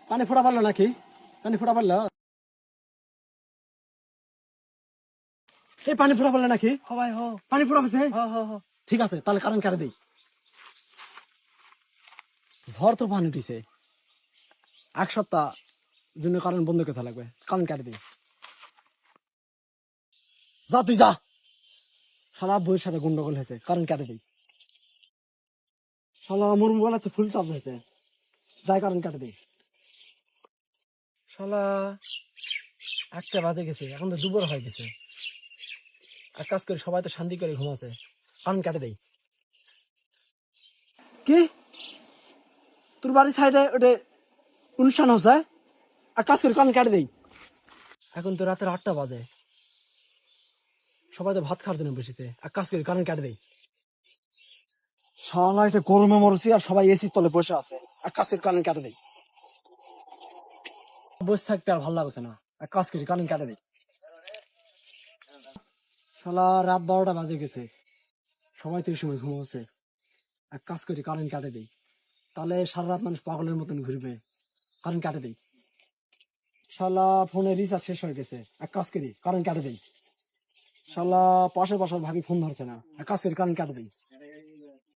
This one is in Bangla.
পানি ফোটা পারলো নাকি? পানি ফোটা পারলো? এই পানি ফোটা পারলো নাকি? হ ভাই হ। পানি ফোটা পেছে? হ হ হ। ঠিক আছে, তাহলে কারেন্ট কাটে দেই। ঝড় তো পানি উঠিছে, 1 সপ্তাহ জন্য কারেন্ট বন্ধ করতে লাগবে। কারেন্ট কাটে দেই। যা তুই যা, শালা বইয়ের সাথে গন্ডগোল হয়েছে, কারেন্ট কাটে দেই। শালা আমার মোবাইলে তো ফুল চার্জ হয়েছে, যাই কারেন্ট কাটে দেই। শালা 1টা বাজে গেছে, এখন তো দুপুর হয়ে গেছে। এক কাজ করে, সবাই তো শান্তি করে ঘুমাচ্ছে, কারেন্ট কাটে দেই। কি তোর বাড়ির সাইডে ওটা অনুষ্ঠান হচ্ছে? এক কাজ করে কারেন্ট কাটে দেই। এখন তো রাতের 8টা বাজে, সবাই তো ভাত খাওয়ার জন্য বসেছে। এক কাজ করে কারেন্ট কাটে দেই। শালা এটা গরমে মরছি আর সবাই এসির তলে বসে আছে। এক কাজ করে কারেন্ট কাটে দেই। বসে থাকতে আর ভালো লাগছে না, এক কাজ করি কারেন্ট কাটে দেই। শালা রাত 12টা বাজে গেছে, সবাই তো এই সময় ঘুমাচ্ছে। এক কাজ করি কারেন্ট কাটে দেই, তাহলে সারা রাত মানুষ পাগলের মতন ঘুরবে। কারেন্ট কাটে দেই। শালা ফোনে রিচার্জ শেষ হয়ে গেছে, এক কাজ করি কারেন্ট কাটে দেই। শালা পাশে পাশে ভাবি ফোন ধরছে না, এক কাজ করি কারেন্ট কাটে দেই।